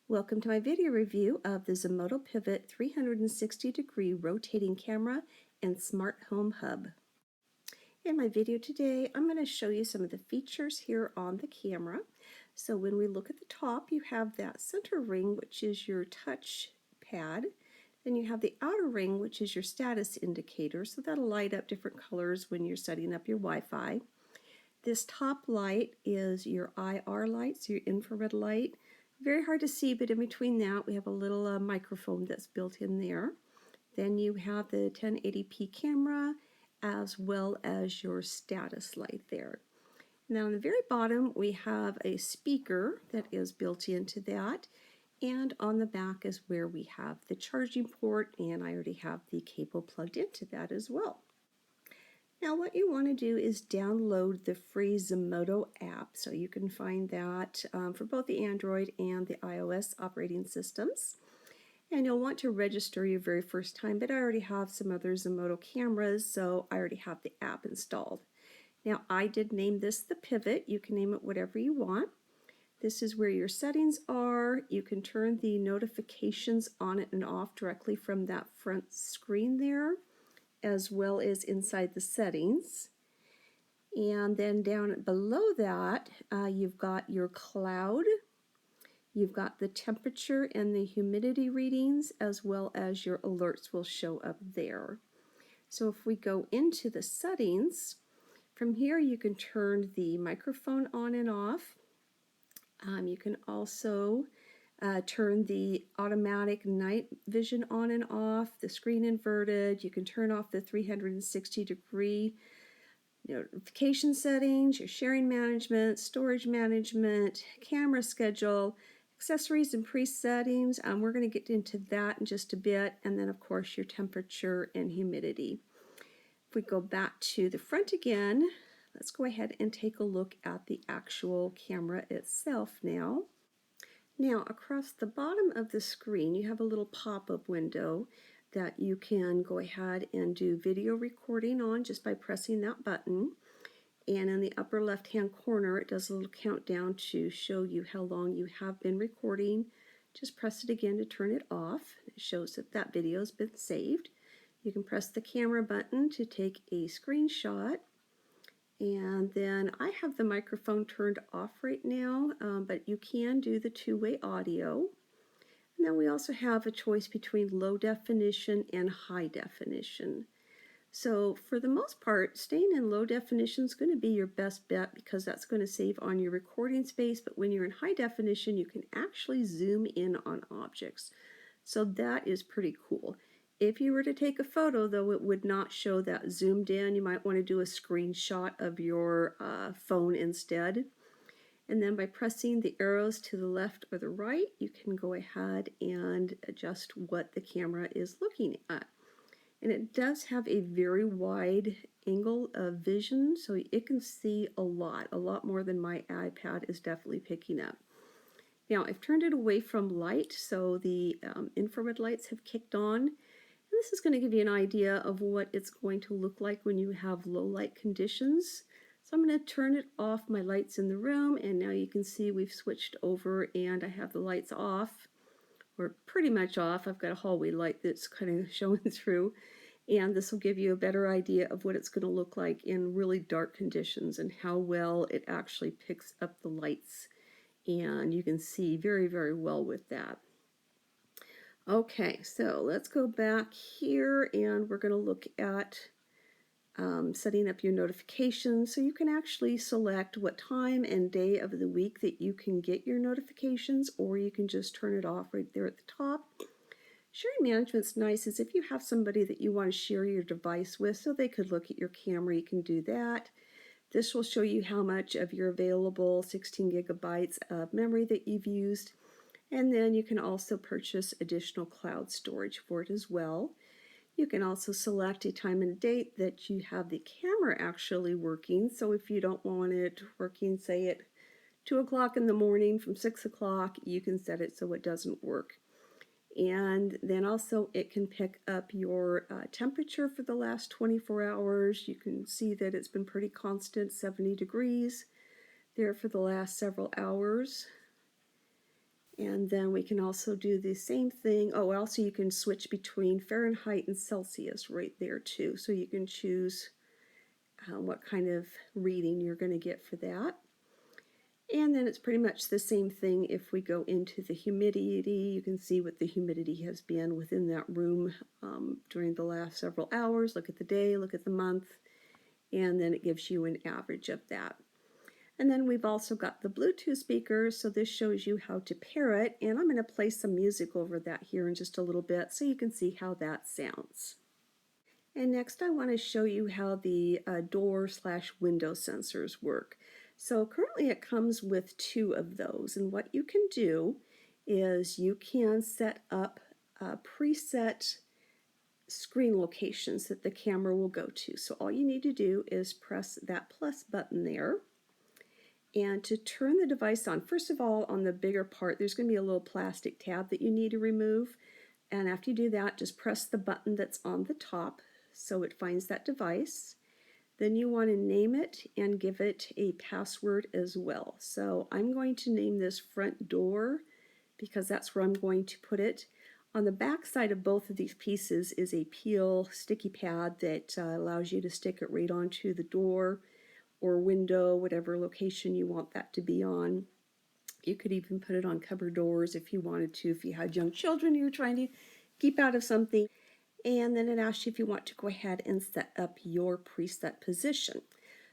Welcome to my video review of the Zmodo Pivot 360-degree rotating camera and smart home hub. In my video today, I'm going to show you some of the features here on the camera. So when we look at the top, you have that center ring, which is your touch pad. Then you have the outer ring, which is your status indicator. So that'll light up different colors when you're setting up your Wi-Fi. This top light is your IR light, so your infrared light. Very hard to see, but in between that we have a little microphone that's built in there. Then you have the 1080p camera as well as your status light there. Now on the very bottom we have a speaker that is built into that, and on the back is where we have the charging port, and I already have the cable plugged into that as well. Now what you want to do is download the free Zmodo app, so you can find that for both the Android and the iOS operating systems. And you'll want to register your very first time, but I already have some other Zmodo cameras, so I already have the app installed. Now I did name this the Pivot. You can name it whatever you want. This is where your settings are. You can turn the notifications on and off directly from that front screen there, as well as inside the settings. And then down below that, you've got your cloud, you've got the temperature and the humidity readings, as well as your alerts will show up there. So if we go into the settings, from here you can turn the microphone on and off. You can also turn the automatic night vision on and off, the screen inverted. You can turn off the 360-degree notification settings, your sharing management, storage management, camera schedule, accessories and presettings. We're going to get into that in just a bit. And then of course your temperature and humidity. If we go back to the front again, let's go ahead and take a look at the actual camera itself now. Now, across the bottom of the screen, you have a little pop-up window that you can go ahead and do video recording on just by pressing that button. And in the upper left-hand corner, it does a little countdown to show you how long you have been recording. Just press it again to turn it off. It shows that that video has been saved. You can press the camera button to take a screenshot. And then I have the microphone turned off right now, but you can do the two-way audio. And then we also have a choice between low definition and high definition. So for the most part, staying in low definition is going to be your best bet because that's going to save on your recording space. But when you're in high definition, you can actually zoom in on objects. So that is pretty cool. If you were to take a photo, though, it would not show that zoomed in. You might want to do a screenshot of your phone instead. And then by pressing the arrows to the left or the right, you can go ahead and adjust what the camera is looking at. And it does have a very wide angle of vision, so it can see a lot more than my iPad is definitely picking up. Now, I've turned it away from light, so the infrared lights have kicked on. And this is going to give you an idea of what it's going to look like when you have low light conditions. So I'm going to turn it off, my lights in the room, and now you can see we've switched over and I have the lights off, or pretty much off. I've got a hallway light that's kind of showing through, and this will give you a better idea of what it's going to look like in really dark conditions and how well it actually picks up the lights. And you can see very well with that. Okay, so let's go back here and we're going to look at setting up your notifications. So you can actually select what time and day of the week that you can get your notifications, or you can just turn it off right there at the top. Sharing management's nice is if you have somebody that you want to share your device with so they could look at your camera, you can do that. This will show you how much of your available 16 gigabytes of memory that you've used. And then you can also purchase additional cloud storage for it as well. You can also select a time and date that you have the camera actually working. So if you don't want it working, say at 2 o'clock in the morning from 6 o'clock, you can set it so it doesn't work. And then also it can pick up your temperature for the last 24 hours. You can see that it's been pretty constant, 70 degrees there for the last several hours. And then we can also do the same thing. Oh, also you can switch between Fahrenheit and Celsius right there too. So you can choose what kind of reading you're going to get for that. And then it's pretty much the same thing if we go into the humidity. You can see what the humidity has been within that room during the last several hours. Look at the day, look at the month, and then it gives you an average of that. And then we've also got the Bluetooth speakers, so this shows you how to pair it, and I'm going to play some music over that here in just a little bit so you can see how that sounds. And next I want to show you how the door/window sensors work. So currently it comes with 2 of those, and what you can do is you can set up preset screen locations that the camera will go to. So all you need to do is press that plus button there. And to turn the device on, first of all, on the bigger part, there's going to be a little plastic tab that you need to remove. And after you do that, just press the button that's on the top so it finds that device. Then you want to name it and give it a password as well. So I'm going to name this front door because that's where I'm going to put it. On the back side of both of these pieces is a peel sticky pad that allows you to stick it right onto the door or window, whatever location you want that to be on. You could even put it on cupboard doors if you wanted to, if you had young children you're trying to keep out of something. And then it asks you if you want to go ahead and set up your preset position.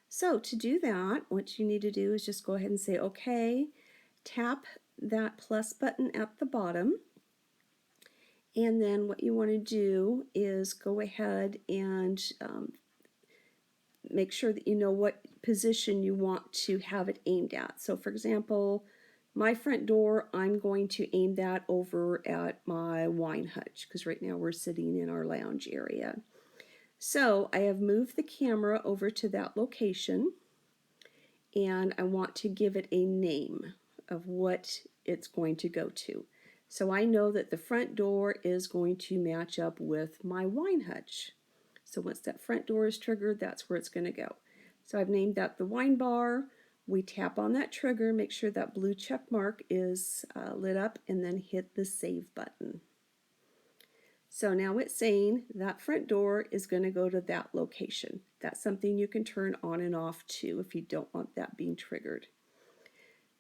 So to do that, what you need to do is just go ahead and say okay, tap that plus button at the bottom, and then what you want to do is go ahead and make sure that you know what position you want to have it aimed at. So for example, my front door, I'm going to aim that over at my wine hutch because right now we're sitting in our lounge area. So I have moved the camera over to that location and I want to give it a name of what it's going to go to. So I know that the front door is going to match up with my wine hutch. So once that front door is triggered, that's where it's going to go. So I've named that the wine bar. We tap on that trigger, make sure that blue check mark is lit up, and then hit the save button. So now it's saying that front door is going to go to that location. That's something you can turn on and off too if you don't want that being triggered.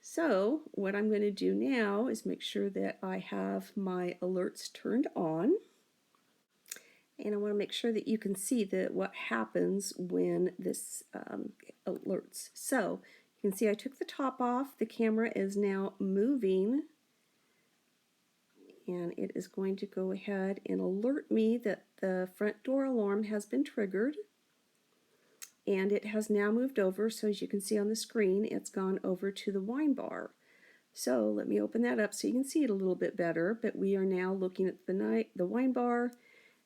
So what I'm going to do now is make sure that I have my alerts turned on. And I want to make sure that you can see that what happens when this alerts. So you can see I took the top off. The camera is now moving. And it is going to go ahead and alert me that the front door alarm has been triggered. And it has now moved over. So as you can see on the screen, it's gone over to the wine bar. So let me open that up so you can see it a little bit better. But we are now looking at the wine bar.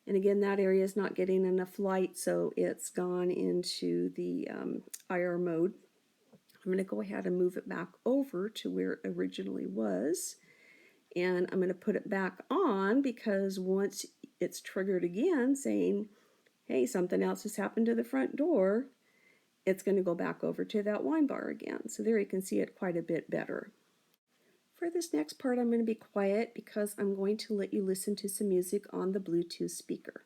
And again, that area is not getting enough light, so it's gone into the IR mode. I'm going to go ahead and move it back over to where it originally was. And I'm going to put it back on because once it's triggered again saying, hey, something else has happened to the front door, it's going to go back over to that wine bar again. So there you can see it quite a bit better. For this next part, I'm going to be quiet because I'm going to let you listen to some music on the Bluetooth speaker.